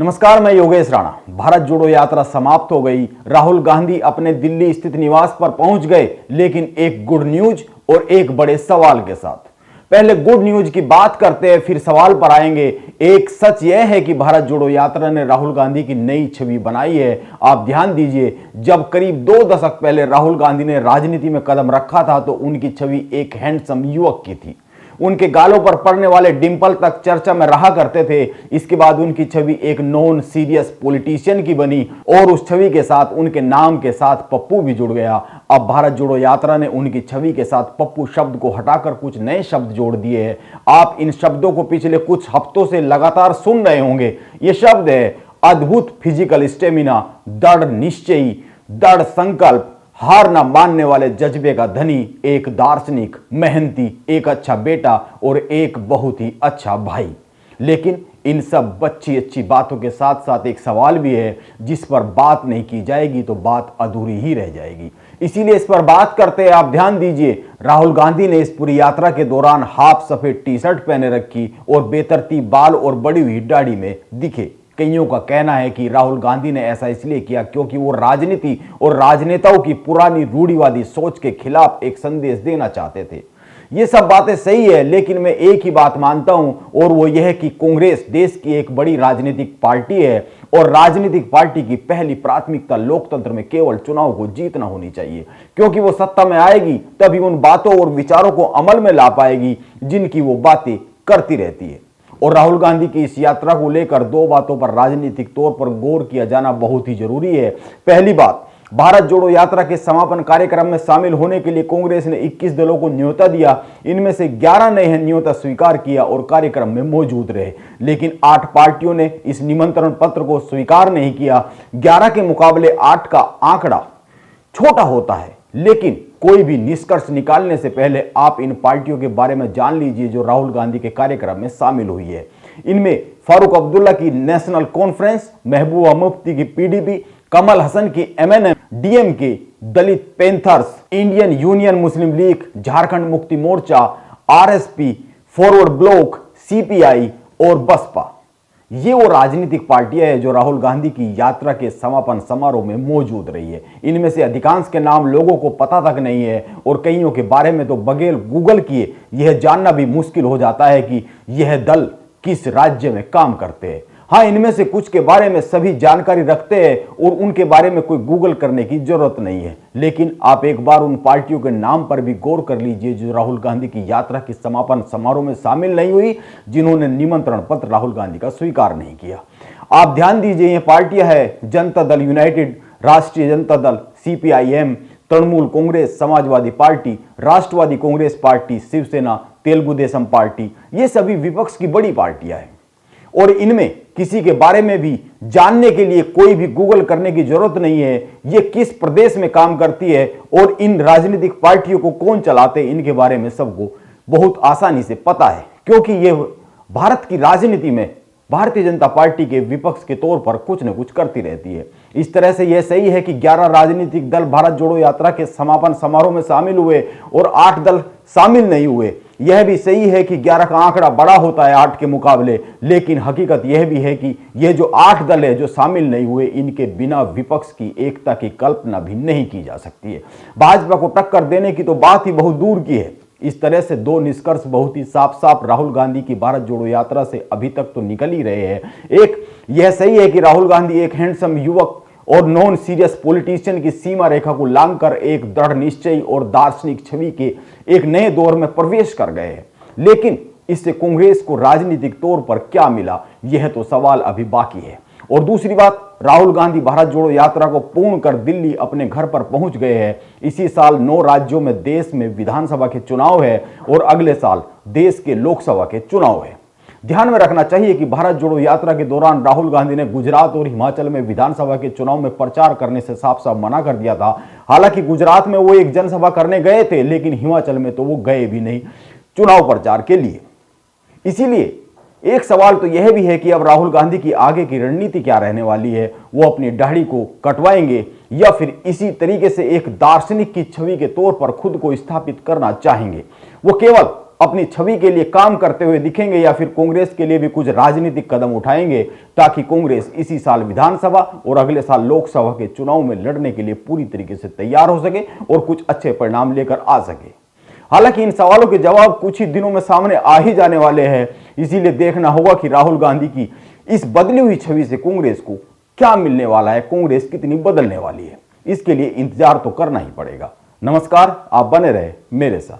नमस्कार, मैं योगेश राणा। भारत जोड़ो यात्रा समाप्त हो गई। राहुल गांधी अपने दिल्ली स्थित निवास पर पहुंच गए, लेकिन एक गुड न्यूज और एक बड़े सवाल के साथ। पहले गुड न्यूज की बात करते हैं, फिर सवाल पर आएंगे। एक सच यह है कि भारत जोड़ो यात्रा ने राहुल गांधी की नई छवि बनाई है। आप ध्यान दीजिए, जब करीब 2 दशक पहले राहुल गांधी ने राजनीति में कदम रखा था तो उनकी छवि एक हैंडसम युवक की थी। उनके गालों पर पड़ने वाले डिंपल तक चर्चा में रहा करते थे। इसके बाद उनकी छवि एक नॉन सीरियस पॉलिटिशियन की बनी और उस छवि के साथ उनके नाम के साथ पप्पू भी जुड़ गया। अब भारत जोड़ो यात्रा ने उनकी छवि के साथ पप्पू शब्द को हटाकर कुछ नए शब्द जोड़ दिए हैं। आप इन शब्दों को पिछले कुछ हफ्तों से लगातार सुन रहे होंगे। ये शब्द है अद्भुत फिजिकल स्टेमिना, दृढ़ निश्चयी, दृढ़ संकल्प, हार न मानने वाले जज्बे का धनी, एक दार्शनिक, मेहनती, एक अच्छा बेटा और एक बहुत ही अच्छा भाई। लेकिन इन सब अच्छी बातों के साथ साथ एक सवाल भी है जिस पर बात नहीं की जाएगी तो बात अधूरी ही रह जाएगी। इसीलिए इस पर बात करते हैं। आप ध्यान दीजिए, राहुल गांधी ने इस पूरी यात्रा के दौरान हाफ सफेद टी शर्ट पहने रखी और बेतरतीब बाल और बड़ी हुई दाढ़ी में दिखे। कईयों का कहना है कि राहुल गांधी ने ऐसा इसलिए किया क्योंकि वो राजनीति और राजनेताओं की पुरानी रूढ़िवादी सोच के खिलाफ एक संदेश देना चाहते थे। ये सब बातें सही है, लेकिन मैं एक ही बात मानता हूं और वो यह है कि कांग्रेस देश की एक बड़ी राजनीतिक पार्टी है और राजनीतिक पार्टी की पहली प्राथमिकता लोकतंत्र में केवल चुनाव को जीतना होनी चाहिए, क्योंकि वो सत्ता में आएगी तभी उन बातों और विचारों को अमल में ला पाएगी जिनकी वो बातें करती रहती है। और राहुल गांधी की इस यात्रा को लेकर 2 बातों पर राजनीतिक तौर पर गौर किया जाना बहुत ही जरूरी है। पहली बात, भारत जोड़ो यात्रा के समापन कार्यक्रम में शामिल होने के लिए कांग्रेस ने 21 दलों को न्योता दिया। इनमें से 11 ने न्योता स्वीकार किया और कार्यक्रम में मौजूद रहे, लेकिन 8 पार्टियों ने इस निमंत्रण पत्र को स्वीकार नहीं किया। 11 के मुकाबले 8 का आंकड़ा छोटा होता है, लेकिन कोई भी निष्कर्ष निकालने से पहले आप इन पार्टियों के बारे में जान लीजिए जो राहुल गांधी के कार्यक्रम में शामिल हुई है। इनमें फारूक अब्दुल्ला की नेशनल कॉन्फ्रेंस, महबूबा मुफ्ती की पीडीपी, कमल हसन की एमएनएम, डीएमके, दलित पैंथर्स, इंडियन यूनियन मुस्लिम league, Jharkhand Mukti Morcha, RSP, forward block, CPI और बसपा। ये वो राजनीतिक पार्टियां हैं जो राहुल गांधी की यात्रा के समापन समारोह में मौजूद रही है। इनमें से अधिकांश के नाम लोगों को पता तक नहीं है और कईयों के बारे में तो बगैर गूगल किए यह जानना भी मुश्किल हो जाता है कि यह दल किस राज्य में काम करते हैं। हाँ, इनमें से कुछ के बारे में सभी जानकारी रखते हैं और उनके बारे में कोई गूगल करने की जरूरत नहीं है, लेकिन आप एक बार उन पार्टियों के नाम पर भी गौर कर लीजिए जो राहुल गांधी की यात्रा के समापन समारोह में शामिल नहीं हुई, जिन्होंने निमंत्रण पत्र राहुल गांधी का स्वीकार नहीं किया। आप ध्यान दीजिए, ये पार्टियां हैं जनता दल यूनाइटेड, राष्ट्रीय जनता दल, सीपीआईएम, तृणमूल कांग्रेस, समाजवादी पार्टी, राष्ट्रवादी कांग्रेस पार्टी, शिवसेना, तेलुगु देशम पार्टी। ये सभी विपक्ष की बड़ी पार्टियां हैं और इनमें किसी के बारे में भी जानने के लिए कोई भी गूगल करने की जरूरत नहीं है। ये किस प्रदेश में काम करती है और इन राजनीतिक पार्टियों को कौन चलाते हैं, इनके बारे में सबको बहुत आसानी से पता है, क्योंकि ये भारत की राजनीति में भारतीय जनता पार्टी के विपक्ष के तौर पर कुछ न कुछ करती रहती है। इस तरह से यह सही है कि 11 राजनीतिक दल भारत जोड़ो यात्रा के समापन समारोह में शामिल हुए और 8 दल शामिल नहीं हुए। यह भी सही है कि 11 का आंकड़ा बड़ा होता है 8 के मुकाबले, लेकिन हकीकत यह भी है कि ये जो 8 दल है जो शामिल नहीं हुए, इनके बिना विपक्ष की एकता की कल्पना भी नहीं की जा सकती है। भाजपा को टक्कर देने की तो बात ही बहुत दूर की है। इस तरह से 2 निष्कर्ष बहुत ही साफ साफ राहुल गांधी की भारत जोड़ो यात्रा से अभी तक तो निकल ही रहे हैं। एक, यह सही है कि राहुल गांधी एक हैंडसम युवक और नॉन सीरियस पॉलिटिशियन की सीमा रेखा को लांघकर एक दृढ़ निश्चयी और दार्शनिक छवि के एक नए दौर में प्रवेश कर गए हैं, लेकिन इससे कांग्रेस को राजनीतिक तौर पर क्या मिला, यह तो सवाल अभी बाकी है। और दूसरी बात, राहुल गांधी भारत जोड़ो यात्रा को पूर्ण कर दिल्ली अपने घर पर पहुंच गए हैं। इसी साल 9 राज्यों में देश में विधानसभा के चुनाव है और अगले साल देश के लोकसभा के चुनाव है। ध्यान में रखना चाहिए कि भारत जोड़ो यात्रा के दौरान राहुल गांधी ने गुजरात और हिमाचल में विधानसभा के चुनाव में प्रचार करने से साफ साफ मना कर दिया था। हालांकि गुजरात में वो एक जनसभा करने गए थे, लेकिन हिमाचल में तो वो गए भी नहीं चुनाव प्रचार के लिए। इसीलिए एक सवाल तो यह भी है कि अब राहुल गांधी की आगे की रणनीति क्या रहने वाली है। वो अपनी दाढ़ी को कटवाएंगे या फिर इसी तरीके से एक दार्शनिक की छवि के तौर पर खुद को स्थापित करना चाहेंगे। वो केवल अपनी छवि के लिए काम करते हुए दिखेंगे या फिर कांग्रेस के लिए भी कुछ राजनीतिक कदम उठाएंगे ताकि कांग्रेस इसी साल विधानसभा और अगले साल लोकसभा के चुनाव में लड़ने के लिए पूरी तरीके से तैयार हो सके और कुछ अच्छे परिणाम लेकर आ सके। हालांकि इन सवालों के जवाब कुछ ही दिनों में सामने आ ही जाने वाले हैं, इसीलिए देखना होगा कि राहुल गांधी की इस बदली हुई छवि से कांग्रेस को क्या मिलने वाला है, कांग्रेस कितनी बदलने वाली है। इसके लिए इंतजार तो करना ही पड़ेगा। नमस्कार, आप बने रहे मेरे साथ।